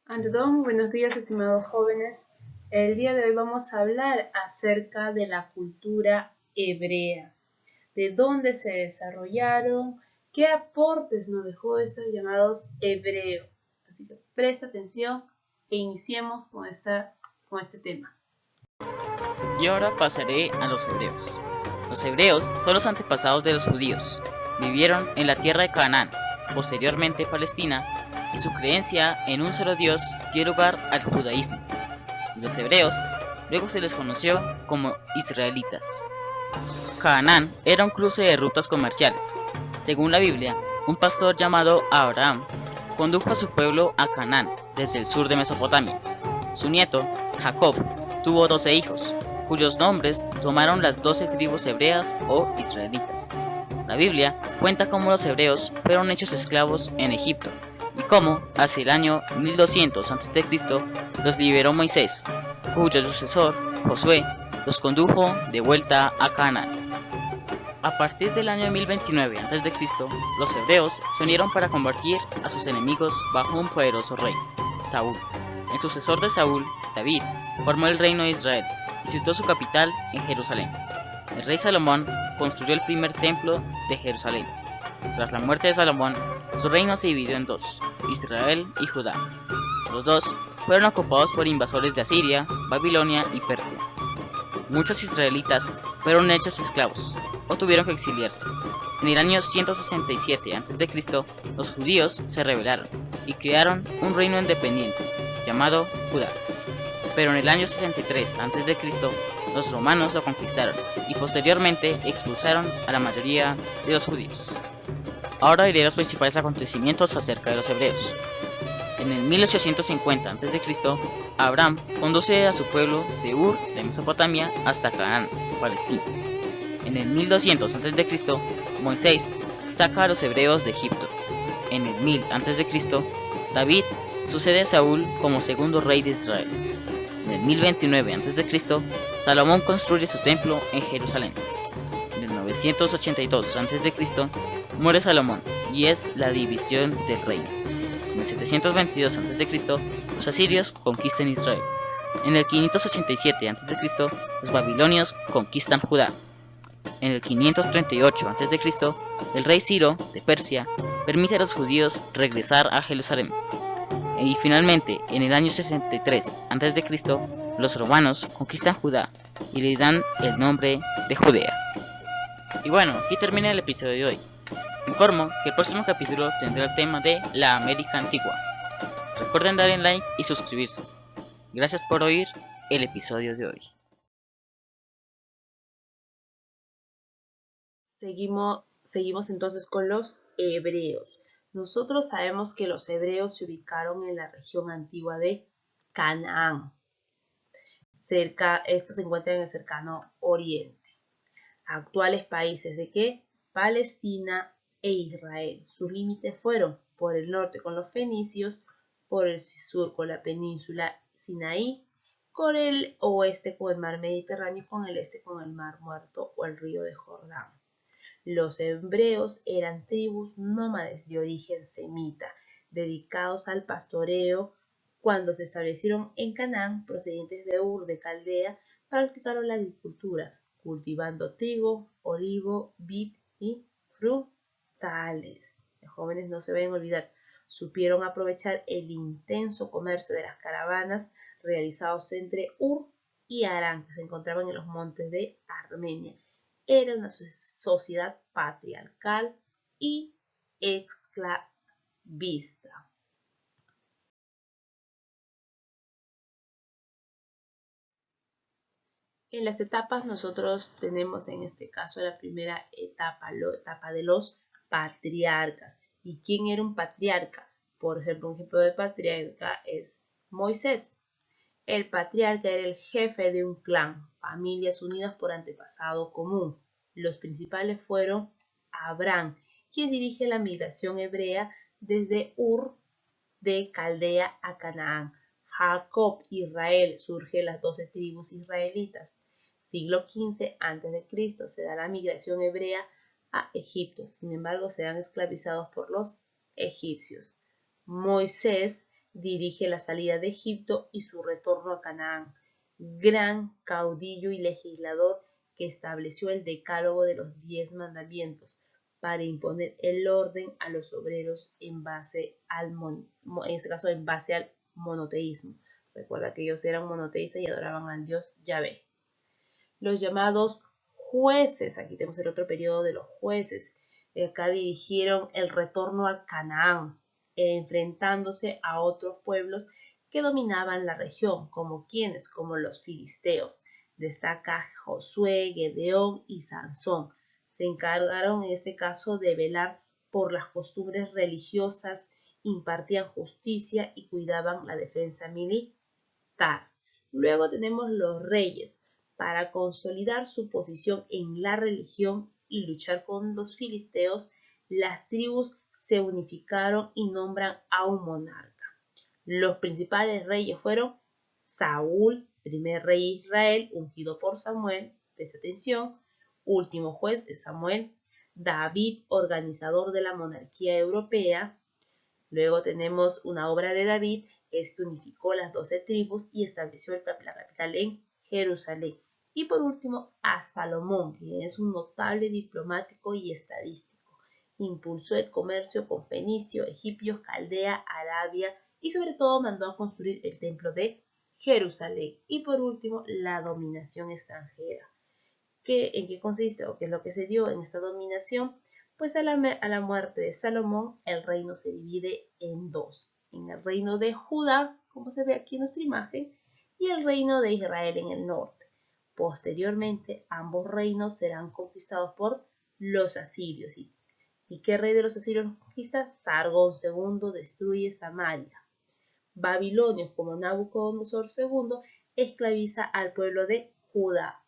Ante todo, muy buenos días, estimados jóvenes. El día de hoy vamos a hablar acerca de la cultura hebrea, de dónde se desarrollaron, qué aportes nos dejó estos llamados hebreos. Así que presta atención e iniciemos con este tema. Y ahora pasaré a los hebreos. Los hebreos son los antepasados de los judíos. Vivieron en la tierra de Canaán, posteriormente Palestina, y su creencia en un solo Dios dio lugar al judaísmo. Los hebreos luego se les conoció como israelitas. Canaán era un cruce de rutas comerciales. Según la Biblia, un pastor llamado Abraham condujo a su pueblo a Canaán desde el sur de Mesopotamia. Su nieto, Jacob, tuvo 12 hijos, cuyos nombres tomaron las 12 tribus hebreas o israelitas. La Biblia cuenta cómo los hebreos fueron hechos esclavos en Egipto y cómo, hacia el año 1200 a.C., los liberó Moisés, cuyo sucesor, Josué, los condujo de vuelta a Canaán. A partir del año 1029 a.C., los hebreos se unieron para combatir a sus enemigos bajo un poderoso rey, Saúl. El sucesor de Saúl, David, formó el reino de Israel y situó su capital en Jerusalén. El rey Salomón construyó el primer templo de Jerusalén. Tras la muerte de Salomón, su reino se dividió en dos, Israel y Judá. Los dos fueron ocupados por invasores de Asiria, Babilonia y Persia. Muchos israelitas fueron hechos esclavos o tuvieron que exiliarse. En el año 167 a.C., los judíos se rebelaron y crearon un reino independiente llamado Judá. Pero en el año 63 a.C., los romanos lo conquistaron y posteriormente expulsaron a la mayoría de los judíos. Ahora diré los principales acontecimientos acerca de los hebreos. En el 1850 a.C., Abraham conduce a su pueblo de Ur de Mesopotamia hasta Canaán, Palestina. En el 1200 a.C., Moisés saca a los hebreos de Egipto. En el 1000 a.C., David sucede a Saúl como segundo rey de Israel. En el 1029 a.C., Salomón construye su templo en Jerusalén. En el 982 a.C., muere Salomón y es la división del reino. En el 722 a.C., los asirios conquistan Israel. En el 587 a.C., los babilonios conquistan Judá. En el 538 a.C., el rey Ciro de Persia permite a los judíos regresar a Jerusalén. Y finalmente, en el año 63 a.C., los romanos conquistan Judá y le dan el nombre de Judea. Y bueno, aquí termina el episodio de hoy. Informo que el próximo capítulo tendrá el tema de la América Antigua. Recuerden darle like y suscribirse. Gracias por oír el episodio de hoy. Seguimos entonces con los hebreos. Nosotros sabemos que los hebreos se ubicaron en la región antigua de Canaán. Estos se encuentran en el cercano oriente. Actuales países de qué? Palestina e Israel. Sus límites fueron por el norte con los fenicios, por el sur con la península Sinaí, por el oeste con el mar Mediterráneo y con el este con el mar Muerto o el río de Jordán. Los hebreos eran tribus nómades de origen semita, dedicados al pastoreo. Cuando se establecieron en Canaán, procedentes de Ur de Caldea, practicaron la agricultura, cultivando trigo, olivo, vid y frutales. Los jóvenes no se deben olvidar, supieron aprovechar el intenso comercio de las caravanas realizados entre Ur y Harán, que se encontraban en los montes de Armenia. Era una sociedad patriarcal y esclavista. En las etapas nosotros tenemos en este caso la primera etapa, la etapa de los patriarcas. ¿Y quién era un patriarca? Por ejemplo, un ejemplo de patriarca es Moisés. El patriarca era el jefe de un clan, familias unidas por antepasado común. Los principales fueron Abraham, quien dirige la migración hebrea desde Ur de Caldea a Canaán. Jacob, Israel, surge las 12 tribus israelitas. Siglo XV a.C. se da la migración hebrea a Egipto. Sin embargo, serán esclavizados por los egipcios. Moisés dirige la salida de Egipto y su retorno a Canaán. Gran caudillo y legislador que estableció el decálogo de los 10 mandamientos para imponer el orden a los obreros en base al monoteísmo. Recuerda que ellos eran monoteístas y adoraban al dios Yahvé. Los llamados jueces, aquí tenemos el otro periodo de los jueces, acá dirigieron el retorno a Canaán, enfrentándose a otros pueblos que dominaban la región, como los filisteos. Destaca Josué, Gedeón y Sansón. Se encargaron en este caso de velar por las costumbres religiosas, impartían justicia y cuidaban la defensa militar. Luego tenemos los reyes. Para consolidar su posición en la religión y luchar con los filisteos, las tribus se unificaron y nombran a un monarca. Los principales reyes fueron Saúl, primer rey de Israel, ungido por Samuel, presta atención, último juez de Samuel, David, organizador de la monarquía europea. Luego tenemos una obra de David, este unificó las 12 tribus y estableció la capital en Jerusalén. Y por último, a Salomón, que es un notable diplomático y estadístico. Impulsó el comercio con fenicios, egipcios, Caldea, Arabia y sobre todo mandó a construir el templo de Jerusalén. Y por último, la dominación extranjera. ¿En qué consiste o qué es lo que se dio en esta dominación? Pues a la muerte de Salomón, el reino se divide en dos. En el reino de Judá, como se ve aquí en nuestra imagen, y el reino de Israel en el norte. Posteriormente, ambos reinos serán conquistados por los asirios. ¿Y qué rey de los asirios los conquista? Sargón II destruye Samaria. Babilonios, como Nabucodonosor II, esclaviza al pueblo de Judá.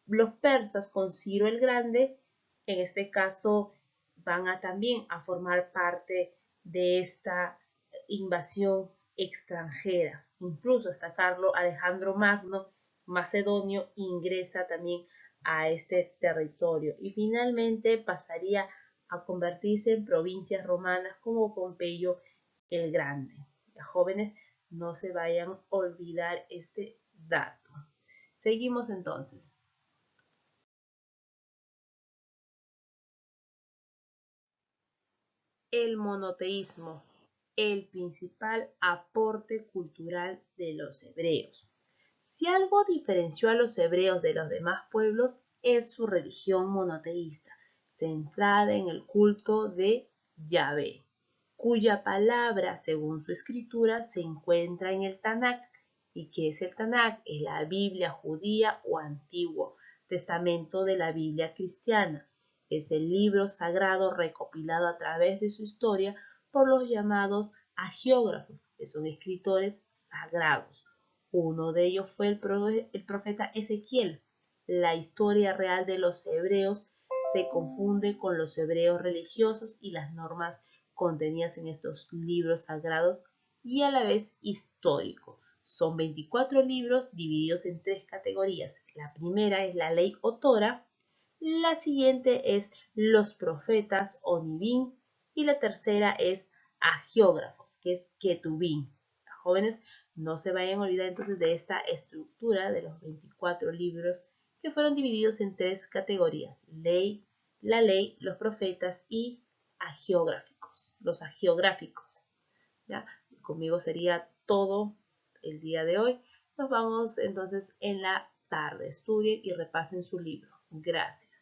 Los persas con Ciro el Grande, en este caso, van a también a formar parte de esta invasión extranjera. Incluso hasta Alejandro Magno, macedonio, ingresa también a este territorio y finalmente pasaría a convertirse en provincias romanas como Pompeyo el Grande. Los jóvenes no se vayan a olvidar este dato. Seguimos entonces. El monoteísmo, el principal aporte cultural de los hebreos. Si algo diferenció a los hebreos de los demás pueblos es su religión monoteísta, centrada en el culto de Yahvé, cuya palabra, según su escritura, se encuentra en el Tanakh. ¿Y qué es el Tanakh? Es la Biblia judía o Antiguo Testamento de la Biblia cristiana. Es el libro sagrado recopilado a través de su historia por los llamados hagiógrafos, que son escritores sagrados. Uno de ellos fue el profeta Ezequiel. La historia real de los hebreos se confunde con los hebreos religiosos y las normas contenidas en estos libros sagrados y a la vez histórico. Son 24 libros divididos en 3 categorías. La primera es la ley o Torah, la siguiente es los profetas o Nibín y la tercera es hagiógrafos, que es Ketubín. Jóvenes, no se vayan a olvidar entonces de esta estructura de los 24 libros que fueron divididos en 3 categorías: la ley, los profetas y hagiográficos, los hagiográficos. ¿Ya? Conmigo sería todo el día de hoy. Nos vamos entonces en la tarde. Estudien y repasen su libro. Gracias.